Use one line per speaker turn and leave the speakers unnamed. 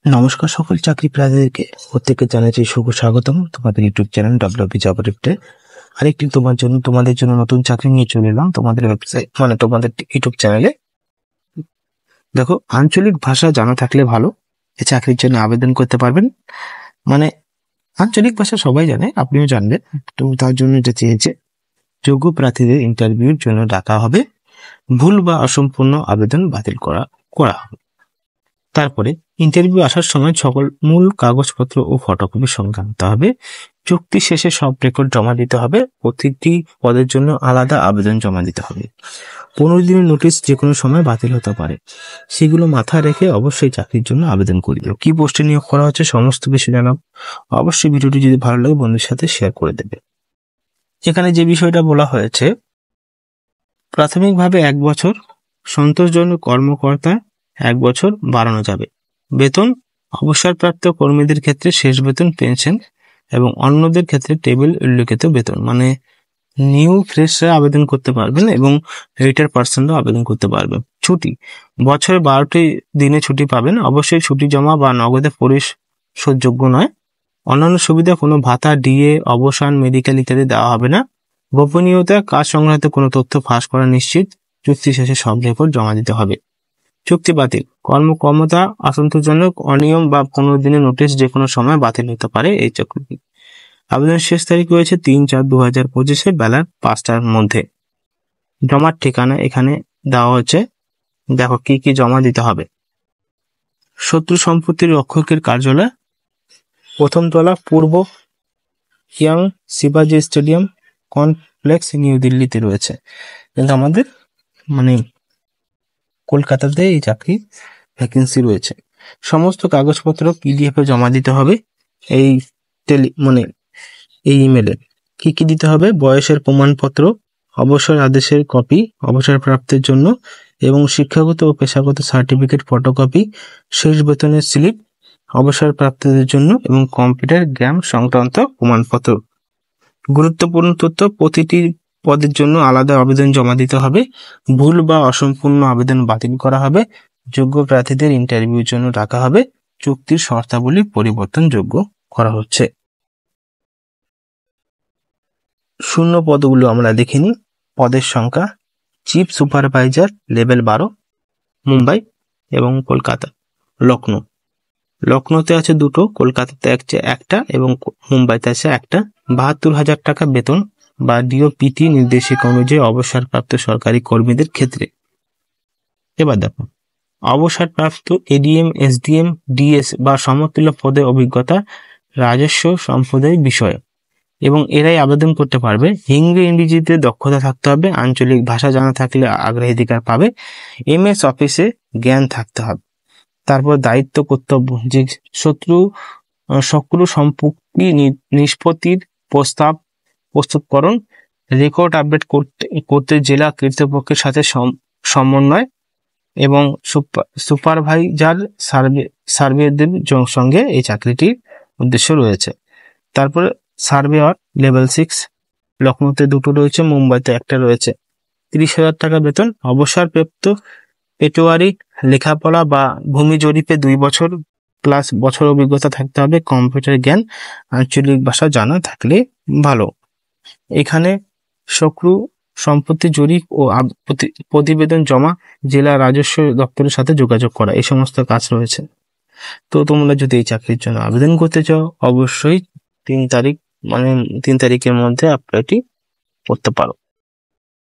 নমস্কার সকল চাকরি প্রার্থীদেরকে প্রত্যেককে জানাচ্ছি স্বাগতম তোমাদের ইউটিউব চ্যানেল ডব্লিউপি জব আপডেটে। আরেকটি তোমাদের জন্য নতুন চাকরি নিয়ে চলে এলাম তোমাদের ওয়েবসাইট তোমাদের ইউটিউব চ্যানেলে। দেখো, আঞ্চলিক ভাষা জানা থাকলে ভালো, এই চাকরির জন্য আবেদন করতে পারবেন। আঞ্চলিক ভাষা সবাই জানে, আপনিও জানবেন, তো তার জন্য এটা চেয়েছে যোগ্য প্রার্থীদের ইন্টারভিউর জন্য ডাকা হবে। ভুল বা অসম্পূর্ণ আবেদন বাতিল করা হবে। তারপরে ইন্টারভিউ আসার সময় সকল মূল কাগজপত্র ও ফটোকপি সঙ্গে আনতে হবে। চুক্তি শেষে সব রেকর্ড জমা দিতে হবে। প্রতিটি পদের জন্য আলাদা আবেদন জমা দিতে হবে। 15 দিনের নোটিশ যে কোনো সময় বাতিল হতে পারে, সেগুলো মাথায় রেখে অবশ্যই চাকরির জন্য আবেদন করিও। কি পোস্টে নিয়োগ করা হচ্ছে সমস্ত কিছু জানাব। অবশ্যই ভিডিওটি যদি ভালো লাগে বন্ধুদের সাথে শেয়ার করে দেবে। এখানে যে বিষয়টা বলা হয়েছে, প্রাথমিকভাবে 1 বছর, সন্তোষজনক কর্মকর্তা 1 বছর বাড়ানো যাবে। বেতন অবসরপ্রাপ্ত কর্মীদের ক্ষেত্রে শেষ বেতন, পেনশন এবং অন্যদের ক্ষেত্রে টেবিল উল্লেখিত বেতন, মানে নিউ ফ্রেশরা আবেদন করতে পারবেন এবং রিটায়ার পার্সনরাও আবেদন করতে পারবেন। ছুটি বছরে 12টি দিনে ছুটি পাবেন। অবশ্যই ছুটি জমা বা নগদে পরিশোধযোগ্য নয়। অন্যান্য সুবিধা কোনো ভাতা, ডিএ, অবসান, মেডিকেল ইত্যাদি দেওয়া হবে না। গোপনীয়তা, কাজ সংক্রান্ত কোনো তথ্য ফাঁস করা নিশ্চিত। চুক্তি শেষে সব রেকর্ড জমা দিতে হবে। চুক্তি বাতিল, কর্মক্ষমতা অসন্তোষজনক, অনিয়ম বা 15 দিনের নোটিশ যে কোনো সময় বাতিল হতে পারে এই চুক্তি। আবেদনের শেষ তারিখ রয়েছে 3/4/2025 বেলা 5টার মধ্যে। জমার ঠিকানা এখানে দেওয়া হচ্ছে। দেখো কি কি জমা দিতে হবে। শত্রু সম্পত্তির রক্ষকের কার্যালয়, প্রথম তলা, পূর্ব ইয়াং শিবাজি স্টেডিয়াম কমপ্লেক্স, নিউ দিল্লিতে রয়েছে। কিন্তু আমাদের কলকাতাতে এই চাকরি ভ্যাকেন্সি রয়েছে। সমস্ত কাগজপত্র PDF এ জমা দিতে হবে। এই এই ইমেলে কি কি দিতে হবে: বয়সের প্রমাণপত্র, অবসর আদেশের কপি অবসরপ্রাপ্তের জন্য এবং শিক্ষাগত ও পেশাগত সার্টিফিকেট ফটোকপি, শেষ বেতনের স্লিপ অবসরপ্রাপ্তদের জন্য এবং কম্পিউটার জ্ঞান সংক্রান্ত প্রমাণপত্র। গুরুত্বপূর্ণ তথ্য: প্রতিটি পদের জন্য আলাদা আবেদন জমা দিতে হবে। ভুল বা অসম্পূর্ণ আবেদন বাতিল করা হবে। যোগ্য প্রার্থীদের ইন্টারভিউর জন্য ডাকা হবে। চুক্তির শর্তাবলী পরিবর্তনযোগ্য করা হচ্ছে। শূন্য পদগুলো আমরা দেখে নিই। পদের সংখ্যা: চিফ সুপারভাইজার লেভেল 12, মুম্বাই এবং কলকাতা। লখনৌতে আছে 2টো, কলকাতাতে আছে 1টা এবং মুম্বাইতে আছে 1টা। 72,000 টাকা বেতন বা DOPT নির্দেশিকা অনুযায়ী অবসরপ্রাপ্ত সরকারি কর্মীদের ক্ষেত্রে। এবার দেখো, অবসরপ্রাপ্ত ADM, SDM, DS বা সমতুল্য পদে অভিজ্ঞতা রাজস্ব সম্প্রদায় বিষয়ে এবং এরাই আবেদন করতে পারবে। হিন্দি ইংরেজিতে দক্ষতা থাকতে হবে। আঞ্চলিক ভাষা জানা থাকলে অগ্রাধিকার পাবে। MS অফিসে জ্ঞান থাকতে হবে। তারপর দায়িত্ব কর্তব্য: যে শত্রু সম্পত্তি নিষ্পত্তির প্রস্তুতকরণ, রেকর্ড আপডেট করতে জেলা কর্তৃপক্ষের সাথে সমন্বয় এবং সুপারভাইজার সার্ভেদের সঙ্গে এই চাকরিটির উদ্দেশ্য রয়েছে। তারপরে সার্ভেয়ার লেভেল 6, লখনৌতে 2টো রয়েছে, মুম্বাইতে 1টা রয়েছে। 30,000 টাকা বেতন। অবসরপ্রাপ্ত পেটোয়ারি, লেখাপড়া বা ভূমি জরিপে 2 বছর প্লাস বছর অভিজ্ঞতা থাকতে হবে। কম্পিউটার জ্ঞান, আঞ্চলিক ভাষা জানা থাকলে ভালো। এখানে শত্রু সম্পত্তি জরিপ ও প্রতিবেদন জমা, জেলা রাজস্ব দপ্তরের সাথে যোগাযোগ করা, এই সমস্ত কাজ রয়েছে। তো তোমরা যদি এই চাকরির জন্য আবেদন করতে চাও অবশ্যই 3 তারিখের মধ্যে অ্যাপ্লাইটি করতে পারো।